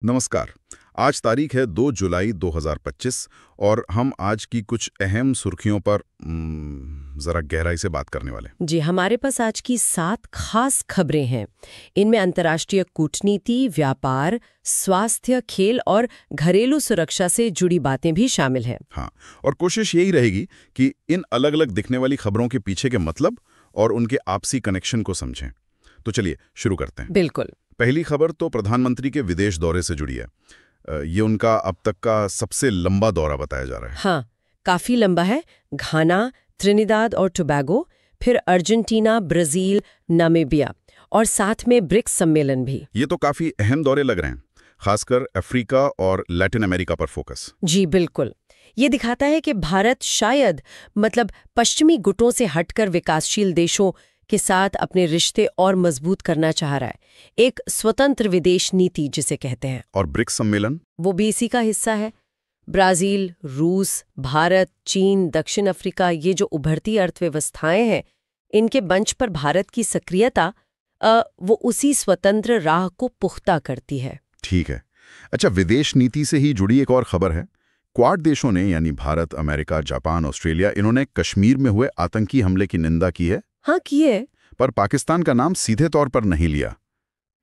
नमस्कार। आज तारीख है 2 जुलाई 2025 और हम आज की कुछ अहम सुर्खियों पर जरा गहराई से बात करने वाले हैं। जी, हमारे पास आज की 7 खास खबरें हैं। इनमें अंतर्राष्ट्रीय कूटनीति, व्यापार, स्वास्थ्य, खेल और घरेलू सुरक्षा से जुड़ी बातें भी शामिल हैं। हाँ, और कोशिश यही रहेगी कि इन अलग अलग दिखने वाली खबरों के पीछे के मतलब और उनके आपसी कनेक्शन को समझें। तो चलिए शुरू करते हैं। बिल्कुल। पहली खबर तो प्रधानमंत्री के विदेश दौरे से जुड़ी है। ये उनका अब तक का सबसे लंबा दौरा बताया जा रहा है। हाँ, काफी लंबा है। घाना, त्रिनिदाद और टोबैगो, फिर अर्जेंटीना, ब्राजील, नामीबिया और साथ में ब्रिक्स सम्मेलन भी। ये तो काफी अहम दौरे लग रहे हैं, खासकर अफ्रीका और लैटिन अमेरिका पर फोकस। जी बिल्कुल। ये दिखाता है कि भारत शायद पश्चिमी गुटों से हटकर विकासशील देशों के साथ अपने रिश्ते और मजबूत करना चाह रहा है। एक स्वतंत्र विदेश नीति जिसे कहते हैं। और ब्रिक्स सम्मेलन वो भी इसी का हिस्सा है। ब्राजील, रूस, भारत, चीन, दक्षिण अफ्रीका, ये जो उभरती अर्थव्यवस्थाएं हैं, इनके मंच पर भारत की सक्रियता वो उसी स्वतंत्र राह को पुख्ता करती है। ठीक है। अच्छा, विदेश नीति से ही जुड़ी एक और खबर है। क्वाड देशों ने यानी भारत, अमेरिका, जापान, ऑस्ट्रेलिया, इन्होंने कश्मीर में हुए आतंकी हमले की निंदा की है। हाँ, किए। पर पाकिस्तान का नाम सीधे तौर पर नहीं लिया।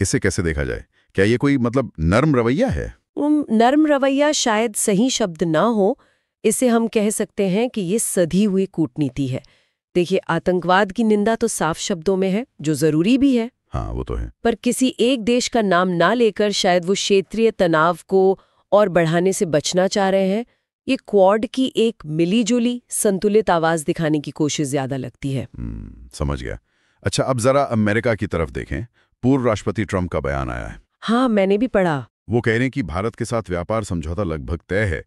इसे कैसे देखा जाए? क्या ये कोई नर्म रवैया है? नर्म रवैया शायद सही शब्द ना हो। इसे हम कह सकते हैं कि ये सधी हुई कूटनीति है। देखिए, आतंकवाद की निंदा तो साफ शब्दों में है, जो जरूरी भी है। हाँ, वो तो है। पर किसी एक देश का नाम ना लेकर शायद वो क्षेत्रीय तनाव को और बढ़ाने से बचना चाह रहे हैं। ये क्वाड की एक मिलीजुली संतुलित आवाज दिखाने की कोशिश ज्यादा लगती है। समझ गया। अच्छा, अब जरा अमेरिका की तरफ देखें। पूर्व राष्ट्रपति ट्रंप का बयान आया है। हाँ, मैंने भी पढ़ा। वो कह रहे हैं कि भारत के साथ व्यापार समझौता लगभग तय है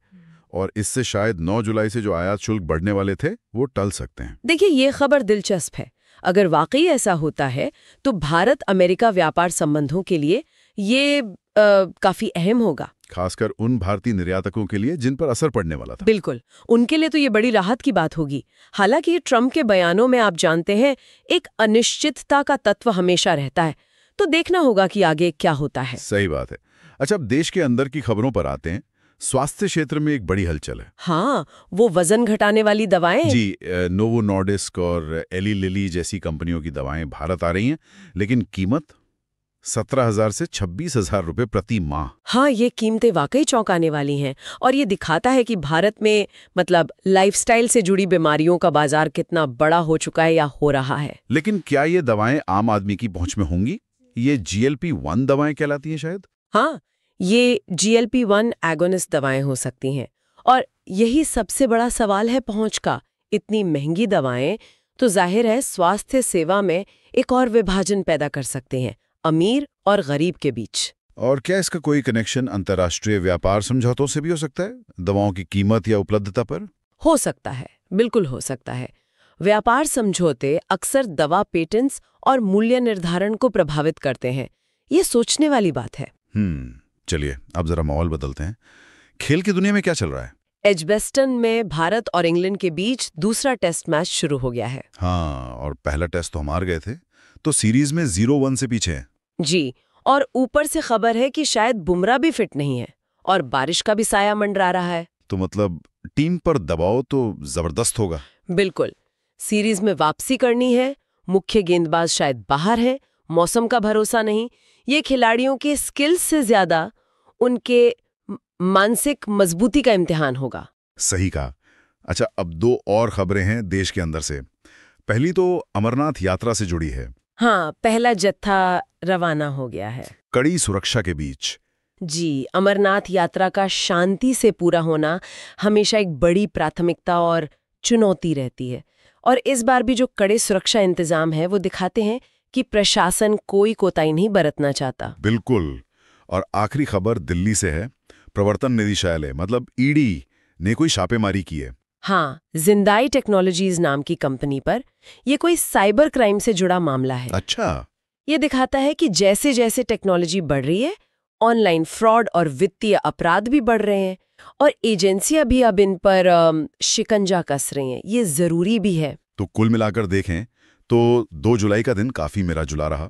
और इससे शायद 9 जुलाई से जो आयात शुल्क बढ़ने वाले थे वो टल सकते हैं। देखिए, ये खबर दिलचस्प है। अगर वाकई ऐसा होता है तो भारत अमेरिका व्यापार संबंधों के लिए ये काफी अहम होगा, खासकर उन भारतीय निर्यातकों के लिए जिन पर असर पड़ने वाला था। बिल्कुल, उनके लिए तो ये बड़ी राहत की बात होगी। हालांकि ये ट्रंप के बयानों में आप जानते हैं, एक अनिश्चितता का तत्व हमेशा रहता है, तो देखना होगा कि आगे क्या होता है। सही बात है। अच्छा, अब देश के अंदर की खबरों पर आते हैं। स्वास्थ्य क्षेत्र में एक बड़ी हलचल है। हाँ, वो वजन घटाने वाली दवाएं। जी, नोवो नॉर्डिस्क और एली लिली जैसी कंपनियों की दवाएं भारत आ रही हैं, लेकिन कीमत 17,000 से 26,000 रुपए प्रति माह। हाँ, ये कीमतें वाकई चौंकाने वाली हैं और ये दिखाता है कि भारत में लाइफस्टाइल से जुड़ी बीमारियों का बाजार कितना बड़ा हो चुका है या हो रहा है। लेकिन क्या ये दवाएं आम आदमी की पहुंच में होंगी? ये GLP-1 दवाएं कहलाती हैं शायद? हाँ, ये GLP-1 एगोनिस्ट दवाएं हो सकती हैं और यही सबसे बड़ा सवाल है पहुंच का। इतनी महंगी दवाएं तो जाहिर है स्वास्थ्य सेवा में एक और विभाजन पैदा कर सकते हैं, अमीर और गरीब के बीच। और क्या इसका कोई कनेक्शन अंतर्राष्ट्रीय व्यापार समझौतों से भी हो सकता है, दवाओं की कीमत या उपलब्धता पर? हो सकता है, बिल्कुल हो सकता है। व्यापार समझौते अक्सर दवा पेटेंट्स और मूल्य निर्धारण को प्रभावित करते हैं। ये सोचने वाली बात है। चलिए अब जरा माहौल बदलते हैं। खेल की दुनिया में क्या चल रहा है? एजबेस्टन में भारत और इंग्लैंड के बीच दूसरा टेस्ट मैच शुरू हो गया है। हाँ, और पहला टेस्ट तो हम हार गए थे, तो सीरीज में 0-1 से पीछे हैं। जी, और ऊपर से खबर है कि शायद बुमराह भी फिट नहीं है और बारिश का भी साया मंडरा रहा है। तो टीम पर दबाव तो जबरदस्त होगा। बिल्कुल, सीरीज में वापसी करनी है, मुख्य गेंदबाज शायद बाहर है, मौसम का भरोसा नहीं। ये खिलाड़ियों के स्किल्स से ज्यादा उनके मानसिक मजबूती का इम्तिहान होगा। सही कहा। अच्छा, अब 2 और खबरें हैं देश के अंदर से। पहली तो अमरनाथ यात्रा से जुड़ी है। हाँ, पहला जत्था रवाना हो गया है कड़ी सुरक्षा के बीच। जी, अमरनाथ यात्रा का शांति से पूरा होना हमेशा एक बड़ी प्राथमिकता और चुनौती रहती है, और इस बार भी जो कड़े सुरक्षा इंतजाम है वो दिखाते हैं कि प्रशासन कोई कोताही नहीं बरतना चाहता। बिल्कुल। और आखिरी खबर दिल्ली से है। प्रवर्तन निदेशालय ED ने कोई छापेमारी की है। हाँ, जिंदाई टेक्नोलॉजीज नाम की कंपनी पर। यह कोई साइबर क्राइम से जुड़ा मामला है। अच्छा। ये दिखाता है कि जैसे जैसे टेक्नोलॉजी बढ़ रही है, ऑनलाइन फ्रॉड और वित्तीय अपराध भी बढ़ रहे हैं और एजेंसियां भी अब इन पर शिकंजा कस रही हैं। ये जरूरी भी है। तो कुल मिलाकर देखें तो 2 जुलाई का दिन काफी मिला जुला रहा।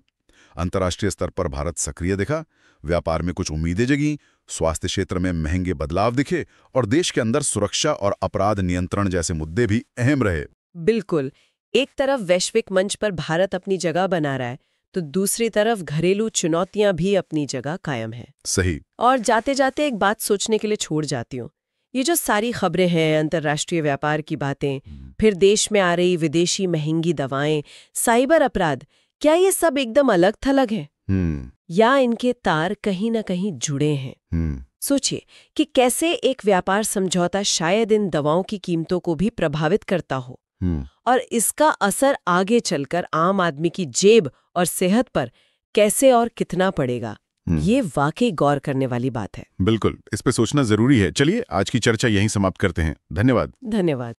अंतर्राष्ट्रीय स्तर पर भारत सक्रिय दिखा, व्यापार में कुछ उम्मीदें जगी, स्वास्थ्य क्षेत्र में महंगे बदलाव दिखे और देश के अंदर सुरक्षा और अपराध नियंत्रण जैसे मुद्दे भी अहम रहे। बिल्कुल। एक तरफ वैश्विक मंच पर भारत अपनी जगह बना रहा है, तो दूसरी तरफ घरेलू चुनौतियां भी अपनी जगह कायम है। सही। और जाते जाते एक बात सोचने के लिए छोड़ जाती हूँ। ये जो सारी खबरें हैं, अंतर्राष्ट्रीय व्यापार की बातें, फिर देश में आ रही विदेशी महंगी दवाएं, साइबर अपराध, क्या ये सब एकदम अलग थलग है या इनके तार कहीं ना कहीं जुड़े हैं? सोचिए कि कैसे एक व्यापार समझौता शायद इन दवाओं की कीमतों को भी प्रभावित करता हो और इसका असर आगे चलकर आम आदमी की जेब और सेहत पर कैसे और कितना पड़ेगा। ये वाकई गौर करने वाली बात है। बिल्कुल, इस पे सोचना जरूरी है। चलिए आज की चर्चा यहीं समाप्त करते हैं। धन्यवाद। धन्यवाद।